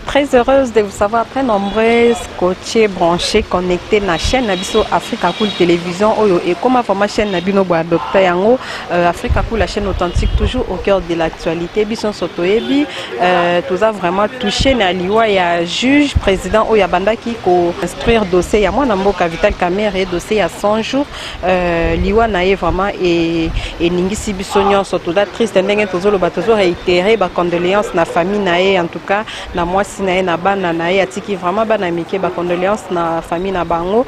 très heureuse de vous savoir très nombreuses, coachés, branchés, connectés na chaîne Nabiso Africa Cool Télévision et comme format chaîne Nabino Boadokta Yango Africa Cool, la chaîne authentique toujours au cœur de l'actualité. Bison Sotoebi, tout a vraiment touché na liwa ya juge président Oyabanda qui ko instruire dossier ya moi Namboka Vital Kamerhe dossier ya 100 jours liwa nae vraiment et ningisi bisonyo surtout da triste ndenge tozolo batozo réitérer ba condoléances na famille nae en tout cas na moi sinae na bana nae atiki vraiment bana mike ba condoléances na famille na bango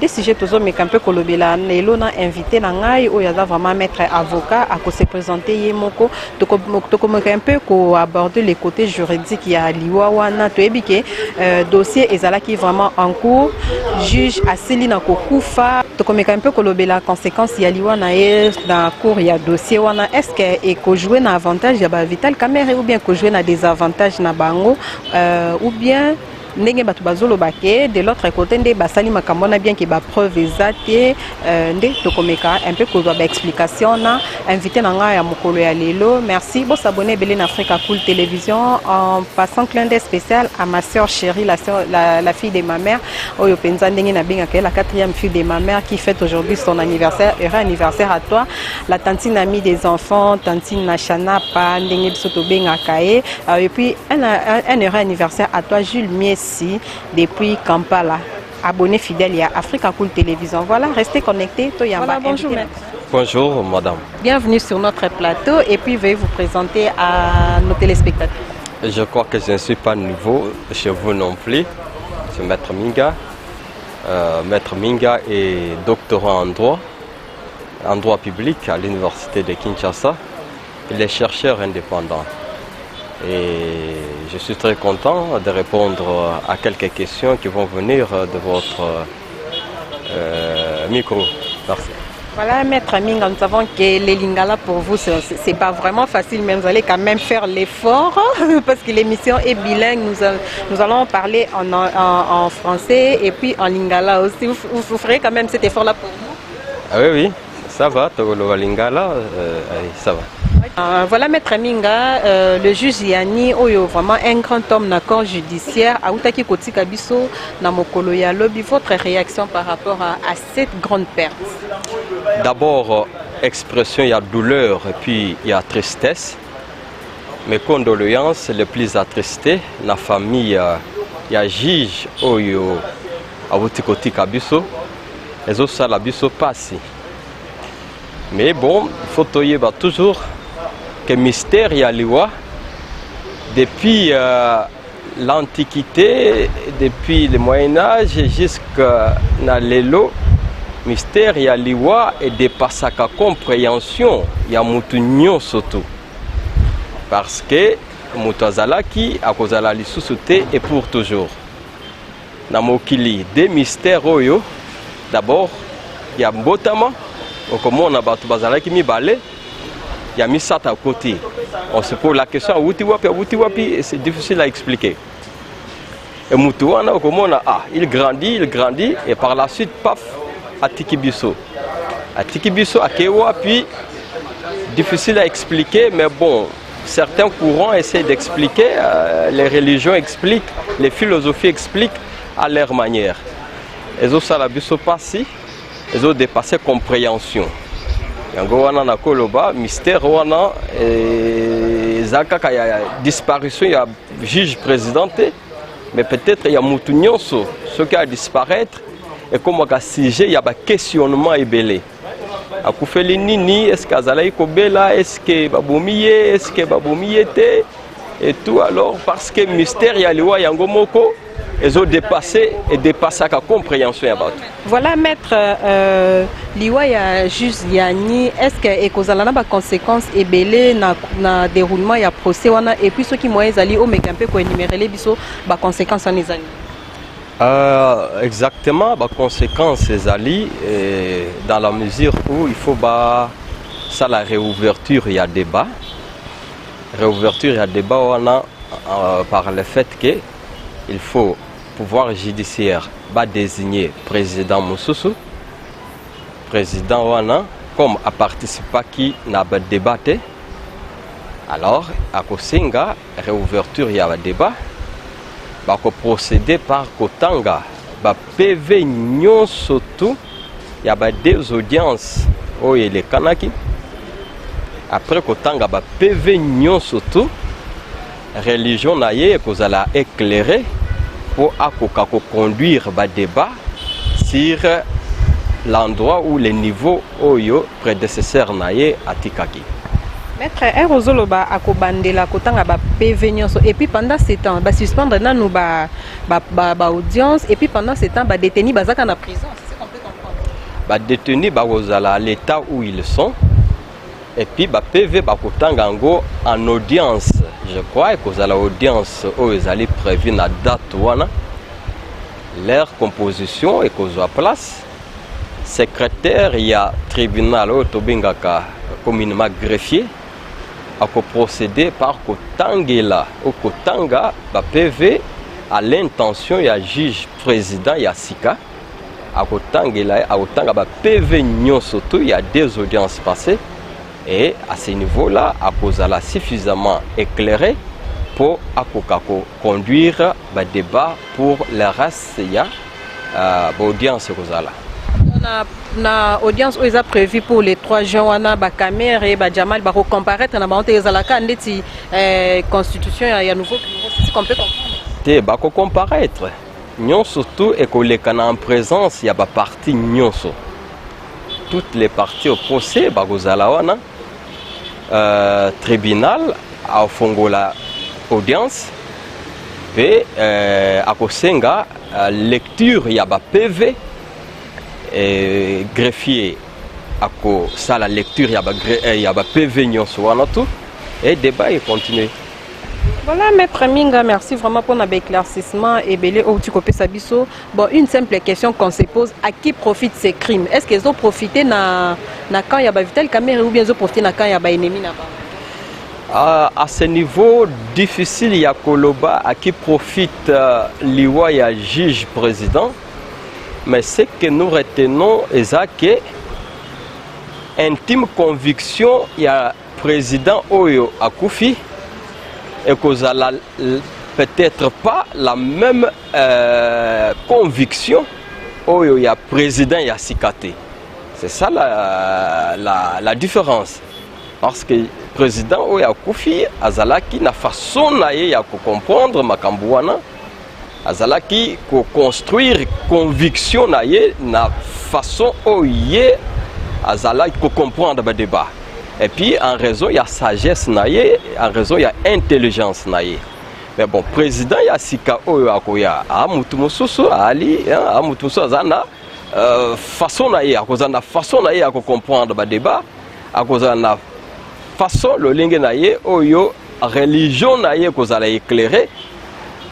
des sujets tozo mekampe kolobela lelo na invité na ngai oyaza vraiment maître avocat à se présenter yemoko toko mekampe ko aborder les côtés juridiques ya liwa wana to ebike dossier ezalaki vraiment en cours juge asili na kokufa toko mekampe kolobela conséquences ya liwa nae na cours ya dossier wana est-ce que et ko jouer na avantage ya ba Vital Kamerhe ou bien ko jouer na désavantage na bango ou bien ndenge batu bazolo bake de l'autre côté nde basali makambo na bien que ba preuve ezate nde tokomeka un peu ko ba explication na invité na nga ya mokolo ya lelo. Merci, bon s'abonner belé na Africa Cool Télévision en passant clin d'œil spécial à ma sœur chérie, la fille de ma mère oyo penza ndenge na benga la quatrième fille de ma mère qui fête aujourd'hui son anniversaire. Heureux anniversaire à toi la tantine amie des enfants, tantine Nachana pa ndenge biso to benga kae et puis un heureux anniversaire à toi Jules Mies depuis Kampala. Abonné fidèle à Africa Cool Télévision. Voilà, restez connectés. Voilà, bonjour maître. Bonjour madame. Bienvenue sur notre plateau et puis veuillez vous présenter à nos téléspectateurs. Je crois que je ne suis pas nouveau chez vous non plus. C'est maître Minga. Maître Minga est doctorant en droit public à l'université de Kinshasa. Il est chercheur indépendant. Et je suis très content de répondre à quelques questions qui vont venir de votre micro. Merci. Voilà, maître Minga, nous savons que les lingala pour vous, c'est pas vraiment facile, mais vous allez quand même faire l'effort parce que l'émission est bilingue. Nous allons parler en français et puis en lingala aussi. Vous ferez quand même cet effort-là pour vous? Ah oui, ça va, Togolo lingala, ça va. Voilà maître Minga, le juge Yani oyo vraiment un grand homme na corps judiciaire autaki kotika biso na mokolo ya lobi, votre réaction par rapport à cette grande perte? D'abord expression il y a douleur et puis il y a tristesse. Mes condoléances les plus attristés la famille il y a juge oyo abuti kotika biso ezo sala biso pasi. Mais bon, il faut toujours que mystère ya liwa depuis l'Antiquité, depuis le Moyen-Âge jusqu'à lelo, mystère ya liwa et dépasse sa compréhension ya mutu nyonso tu. Parce que mutu azalaki akozala lisusu te et pour toujours. Na mokili des mystères oyo d'abord ya mbotama okomona batu bazalaki mibale. Il y a mis ça à côté. On se pose la question, c'est difficile à expliquer. Et Moutouana, il grandit, et par la suite, paf, à Tikibiso. À Tikibiso, à Kewa, puis difficile à expliquer, mais bon, certains courants essaient d'expliquer, les religions expliquent, les philosophies expliquent à leur manière. Ils ont ça la biso passé, ils ont dépassé compréhension. Yango wana na koloba mystère wana zakaka ya disparition ya juge présidenté mais peut-être il y a mutu nyonso ce qui a disparaître et comme ka sujet il y a ba questionnement ebele akufeli nini est-ce qu'azala kobela est-ce que babomiye te et tout alors parce que mystère ya liwa yango moko ils ont dépassé sa compréhension. Voilà, maître, liwa ya juste yani, est-ce que ekozala na conséquences ebele na déroulement ya procès wana et puis ceux qui moyens ali o mekampe ko énumérer les biso ba conséquences en ezali? Exactement, ba conséquences ezali dans la mesure où il faut ça la réouverture il y a débat. Réouverture il y a débat wana par le fait que il faut pouvoir judiciaire va désigner président Moussousou, président Wana, comme a participé qui n'a pas débatté. Alors, à Kosinga, réouverture, il y a un débat. bako procéder par kotanga ba PV nyonso tout ya ba deux audiences oyo elekanaki. Après kotanga ba PV nyonso tout religion na ye kozala éclairé pour akoka ko conduire ba débat sur l'endroit où les niveaux oyo prédécesseur na ye atikaki. Maître Erozoloba akobandela kotanga ba PV nyonso et puis pendant ce temps ba suspendre nanu ba audience et puis pendant ce temps ba détenus bazaka na prison, c'est qu'on peut comprendre. Ba détenus ba kozala à l'état où ils sont et puis ba PV ba kotanga ngo en audience. Je crois que kozala audience oyo ezali prévu na date wana. Leur composition et kozwa place. Secrétaire il y a tribunal oyo tobengaka communément greffier a procéder par kotangela ou kotanga ba PV à l'intention ya juge président ya sika a kotangela a kotanga ba PV nyonso tout il y a deux audiences passées et à ce niveau là a kozala suffisamment éclairé pour akokako conduire ba débat pour le reste ya ba audience kozala. Na audience où ils ont prévu pour les 3 juin wana ba caméra et ba Jamal ba comparaître na banté ezalaka ndeti constitution ya nouveau bureau c'est qu'on peut comprendre. Te ba comparaître nyonso tout et kolekana en présence ya ba parti nyonso. Toutes les parties au procès ba kozala wana tribunal a fongola audience et akosenga lecture ya ba PV et greffier ako ça la lecture il y a PV nyonso wana tout et débat est continué. Voilà maître Minga, merci vraiment pour notre éclaircissement et belé au tu copé sabiso. Bon, une simple question qu'on se pose, à qui profitent ces crimes? Est-ce qu'ils ont profité na quand il y a Vital Kamerhe ou bien ils ont profité na quand il y a ennemi là-bas? À ce niveau difficile il y a Koloba à qui profite l'Iwa ya juge président. Mais ce que nous retenons est que intime conviction il y a président Oyo Akoufi et que peut-être pas la même conviction Oyo il y a président Yassikate. C'est ça la différence. Parce que président Oyo Akoufi azalaki na façon na ye ya comprendre makambuana. Azalaki ko construire conviction na ye na façon oye azalaki ko comprendre ba débat et puis en raison il y a sagesse na ye en raison il y a intelligence na ye mais bon président ya sika oyo akoya a mutu mosusu ali a mutu mosusu azana façon na ye akozana façon na ye ko comprendre ba débat akozana façon le lingue na ye oyo religion na ye kozala éclairé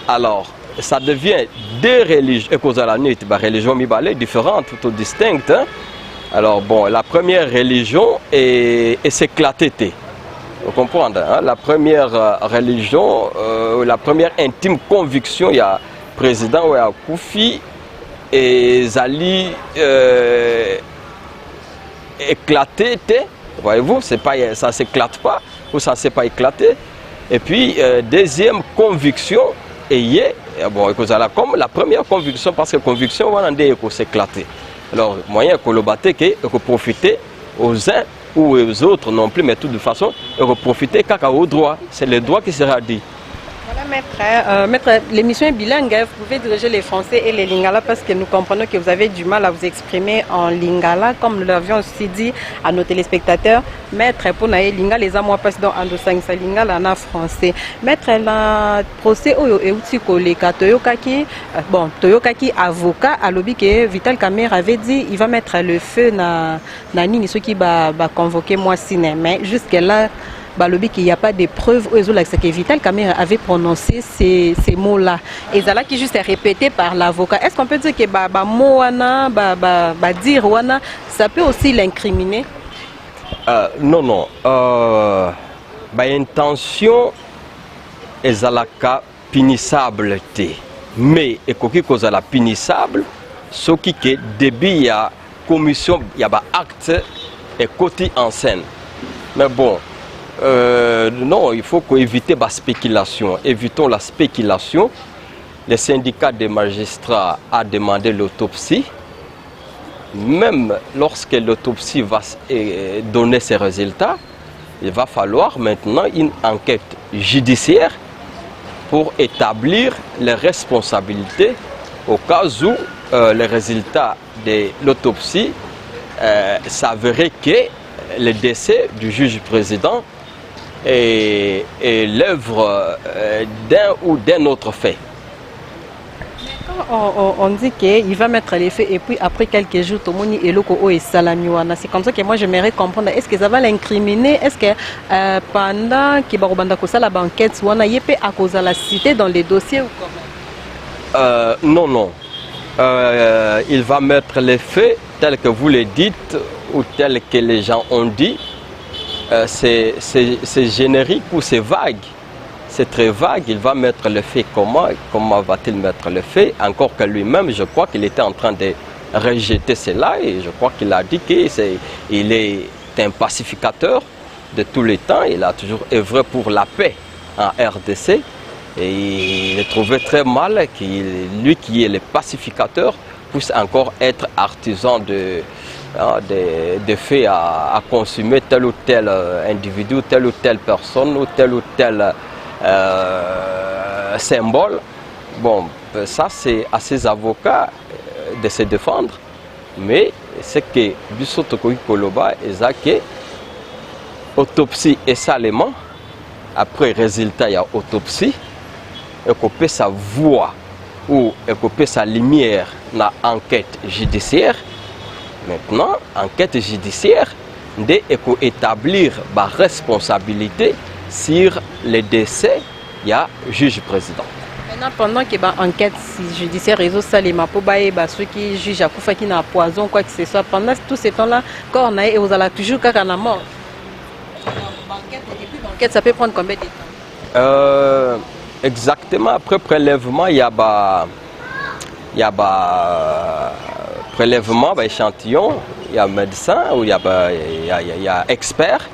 alors ça devient deux religions, religions différentes, tout distinctes. Hein? Alors bon, la première religion est s'éclater. Vous comprenez hein? La première religion, la première intime conviction, il y a président Koufi et Zali éclaté. Voyez-vous, c'est pas, ça ne s'éclate pas ou ça ne s'est pas éclaté. Et puis, deuxième conviction, et bon, comme la première conviction, parce que conviction, on a s'éclater. Alors, moyen que le bâté, que profiter aux uns ou aux autres non plus, mais de toute façon, profiter au droit. C'est le droit qui sera dit. Voilà, maître, l'émission est bilingue, vous pouvez diriger les français et les lingala parce que nous comprenons que vous avez du mal à vous exprimer en lingala, comme nous l'avions aussi dit à nos téléspectateurs. Maître, pour naïe lingala, les amours passent dans Andosang, ça lingala en français. Maître, le procès oyo et outil koleka Toyokaki, bon, Toyokaki avocat à l'objet que Vital Kamerhe avait dit, il va mettre le feu na nini ceux qui va convoquer moi ciné, mais jusque là. Balobi qu'il n'y a pas de preuves où que Vital Kamerhe avait prononcé ces mots-là. Et ça là qui juste est répété par l'avocat. Est-ce qu'on peut dire que moana, dire wana, ça peut aussi l'incriminer? Non, non. Intention est à la punissable. Mais et quoi la punissable, ce qui est début il y a commission, il y a acte et côté en scène. Mais bon. Non, il faut éviter la spéculation. Évitons la spéculation. le syndicat des magistrats a demandé l'autopsie. Même lorsque l'autopsie va donner ses résultats, il va falloir maintenant une enquête judiciaire pour établir les responsabilités au cas où les résultats de l'autopsie s'avéraient que le décès du juge président est l'œuvre d'un ou d'un autre fait. On dit qu'il va mettre les faits et puis après quelques jours, tout le monde est salamiwana. C'est comme ça que moi j'aimerais comprendre. Est-ce que ça va l'incriminer? Est-ce que pendant qu'il va faire la banquette, il peut à cause de la cité dans les dossiers ou comment? Non, non. Il va mettre les faits tels que vous les dites ou tels que les gens ont dit. C'est générique ou c'est vague. C'est très vague, il va mettre le fait comment va-t-il mettre le fait, encore que lui-même, je crois qu'il était en train de rejeter cela et je crois qu'il a dit qu'il est un pacificateur de tous les temps, il a toujours œuvré pour la paix en RDC et il trouvait très mal que lui qui est le pacificateur puisse encore être artisan de faits à consommer tel ou tel individu, telle ou telle personne ou tel symbole. Bon, ça c'est à ses avocats de se défendre, mais c'est que Bissoto Koloba est autopsie et salement, après résultat il y a autopsie, et qu'on peut sa voix ou qu'on peut sa lumière dans l'enquête judiciaire. Maintenant, enquête judiciaire, de établir la responsabilité sur le décès, il y a juge président. Maintenant, pendant que l'enquête judiciaire réseau Salima pour ceux qui jugent à Koufa qui n'a poison, quoi que ce soit, pendant tout ce temps-là, quand on a et vous allez toujours qu'à la mort. L'enquête, ça peut prendre combien de temps? Exactement, après prélèvement, il y a prélèvement, échantillon, il y a médecin, ou il y a expert.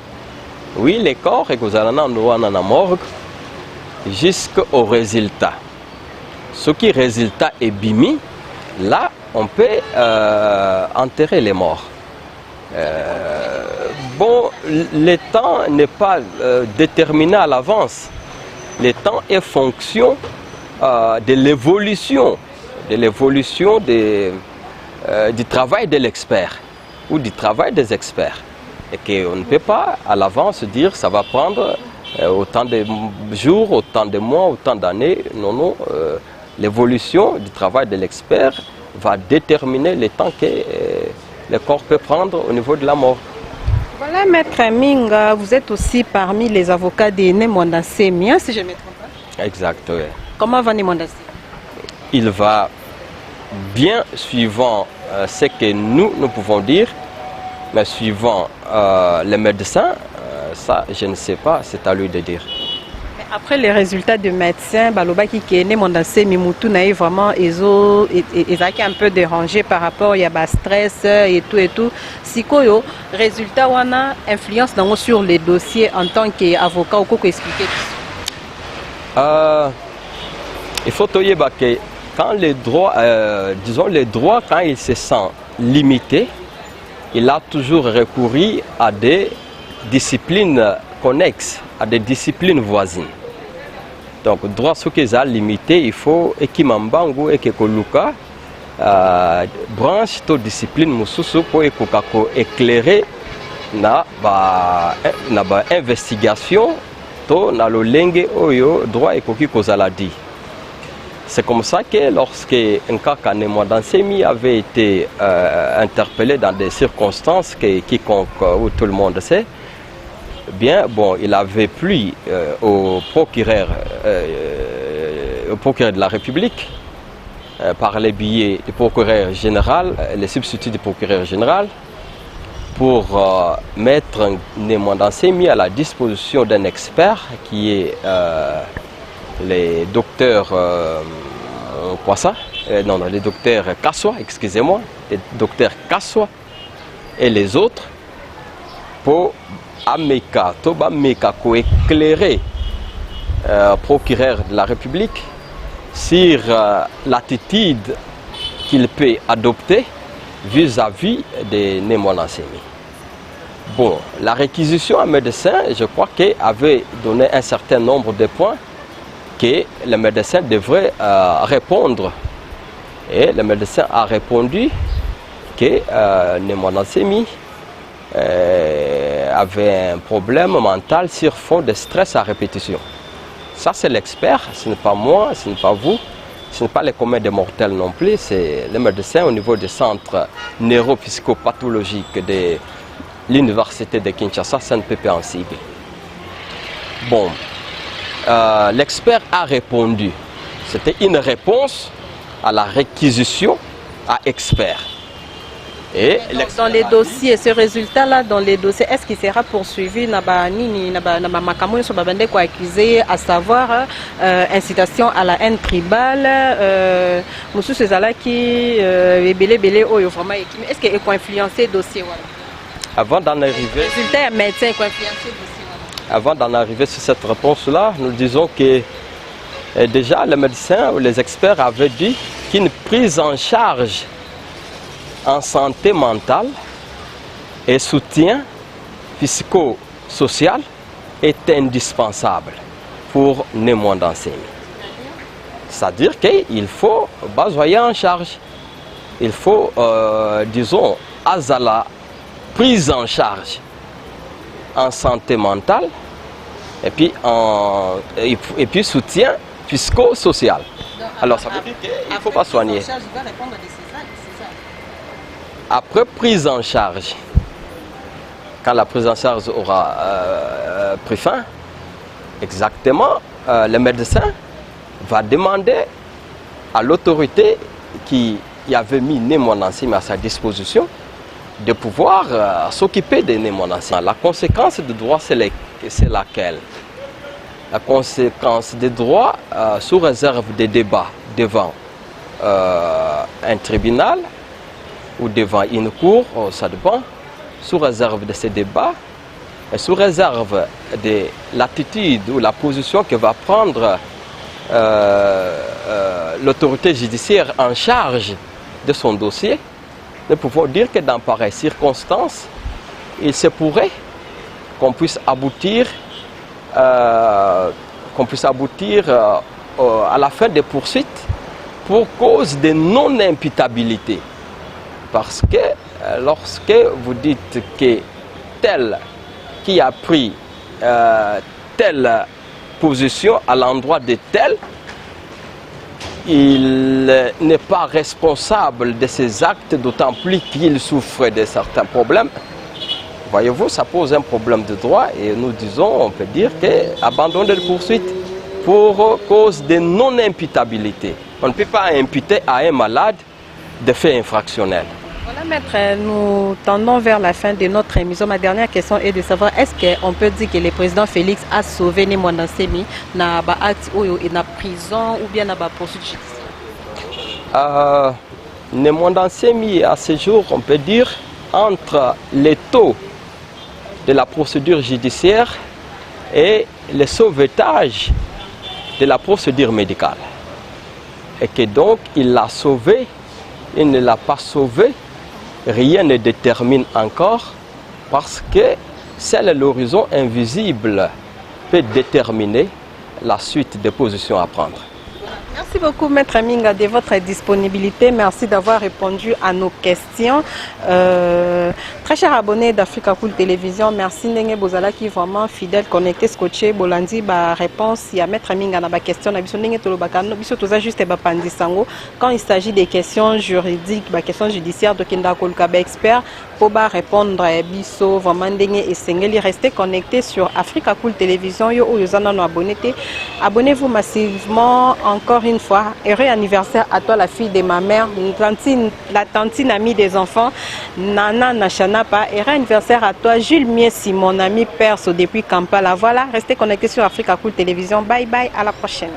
Oui, les corps, et vous allez en la morgue jusqu'au résultat. Ce qui résultat est bimi, là, on peut enterrer les morts. Bon, le temps n'est pas déterminé à l'avance. Le temps est fonction de l'évolution du travail de l'expert ou du travail des experts. Et qu'on ne peut pas à l'avance dire que ça va prendre autant de jours, autant de mois, autant d'années. Non, non. L'évolution du travail de l'expert va déterminer le temps que le corps peut prendre au niveau de la mort. Voilà, Maître Minga, vous êtes aussi parmi les avocats de Némonda Semia, si je ne me trompe pas. Exact, oui. Comment va Némonda? Il va bien suivant ce que nous pouvons dire. Mais suivant les médecins, ça je ne sais pas, c'est à lui de dire. Mais après les résultats de médecins, Baloba qui est né, mon Mimoutou n'a vraiment un peu dérangé par rapport à stress et tout. Si quoi, résultat on a influence sur les dossiers en tant qu'avocat ou quoi expliquer? Il faut que quand les droits, quand il se sent limité, il a toujours recouru à des disciplines connexes, à des disciplines voisines. Donc, droit ce qu'ils ont limité, il faut Ekimambangu et Kekoluka branche de discipline mususu pour éclairer na investigation to na lolenge oyo droit ekoki kozala di. C'est comme ça que lorsque Nkaka Némondansemi avait été interpellé dans des circonstances que quiconque ou tout le monde sait, bien bon, il avait plu au procureur de la République par les billets du procureur général, les substituts du procureur général, pour mettre Némondansemi à la disposition d'un expert qui est les docteurs les docteurs Kassoua, excusez-moi, les docteurs Kassoua et les autres pour éclairer procureur de la République sur l'attitude qu'il peut adopter vis-à-vis des némonancémies. Bon, la réquisition à médecin, je crois qu'elle avait donné un certain nombre de points que le médecin devrait répondre. Et le médecin a répondu que némonancémie avait un problème mental sur fond de stress à répétition. Ça, c'est l'expert, ce n'est pas moi, ce n'est pas vous, ce n'est pas les communs des mortels non plus, c'est le médecin au niveau du centre neuropsychopathologique de l'université de Kinshasa, CNPP en Cible. Bon, l'expert a répondu. C'était une réponse à la réquisition à expert. Et dans les dossiers, ce résultat-là, dans les dossiers, est-ce qu'il sera poursuivi à savoir incitation à la haine tribale, est-ce qu'il peut influencer le dossier? Avant d'en arriver, avant d'en arriver sur cette réponse-là, nous disons que déjà les médecins ou les experts avaient dit qu'une prise en charge en santé mentale et soutien physico-social est indispensable pour némonancémies. C'est-à-dire qu'il faut basoyer en charge. Il faut, disons, à la prise en charge en santé mentale et puis soutien physico-social. Alors ça veut dire qu'il ne faut pas soigner. Après prise en charge, quand la prise en charge aura pris fin, exactement, le médecin va demander à l'autorité qui avait mis némonancémie à sa disposition de pouvoir s'occuper des némonancémies. La conséquence du droit, c'est laquelle? La conséquence des droits, sous réserve des débats devant un tribunal ou devant une cour, ça dépend, sous réserve de ces débats et sous réserve de l'attitude ou la position que va prendre l'autorité judiciaire en charge de son dossier, nous pouvons dire que dans pareilles circonstances, il se pourrait qu'on puisse aboutir, à la fin des poursuites pour cause de non-imputabilité. Parce que lorsque vous dites que tel qui a pris telle position à l'endroit de tel, il n'est pas responsable de ses actes, d'autant plus qu'il souffre de certains problèmes. Voyez-vous, ça pose un problème de droit et nous disons, on peut dire que abandonner les poursuites pour cause de non-imputabilité. On ne peut pas imputer à un malade des faits infractionnels. Voilà, maître, nous tendons vers la fin de notre émission. Ma dernière question est de savoir, est-ce qu'on peut dire que le président Félix a sauvé némonancémie dans la prison ou bien dans la poursuite judiciaire? Némonancémie, à ce jour, on peut dire, entre les taux de la procédure judiciaire et le sauvetage de la procédure médicale. Et que donc, il l'a sauvé, il ne l'a pas sauvé. Rien ne détermine encore parce que seul l'horizon invisible peut déterminer la suite des positions à prendre. Merci beaucoup, Maître Minga, de votre disponibilité. Merci d'avoir répondu à nos questions. Très chers abonnés d'Africa Cool Télévision, merci Ndenge Bozala qui est vraiment fidèle, connecté, scotché. Bolandi, réponse, il y a Maître Minga dans la question. Quand il s'agit des questions juridiques, des questions judiciaires, de Kinda Kolkabe expert, pour répondre à Bisso, vraiment Ndenge et Sengeli, restez connectés sur Africa Cool Télévision. Abonnez-vous massivement encore une fois. Heureux anniversaire à toi, la fille de ma mère, la tantine amie des enfants, Nana Nachanapa. Heureux anniversaire à toi, Jules Miessi, mon ami perse depuis Kampala. Voilà, restez connectés sur Africa Cool Télévision. Bye bye, à la prochaine.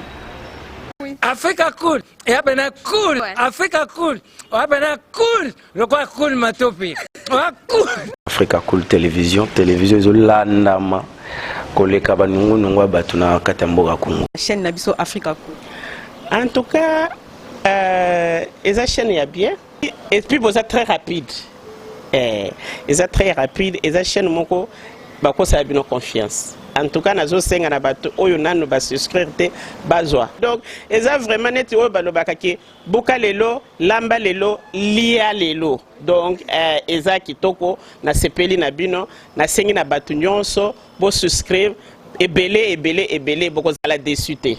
Africa Cool, et abena cool, Africa Cool, abena cool, le quoi cool ma topi, cool. Africa Cool Télévision, télévision izolandama koleka banungu nungwa batuna katamboga kungu. Chaîne Nabiso Africa Cool. En tout cas, les chaînes y a bien. Et puis, vous êtes très rapide. Ils êtes très rapide. Les chaînes, moko, bako ça a bien confiance. En tout cas, nazo senga na bato oyo nanu ba souscrire te bazwa. Donc, ils ont vraiment neti oyo balobaka ke boka lelo, lamba lelo, lia lelo. Donc, ils ont kitoko na sepeli na bino, na sengi na bato nyonso, bo souscrire ebele boko za la déçu te.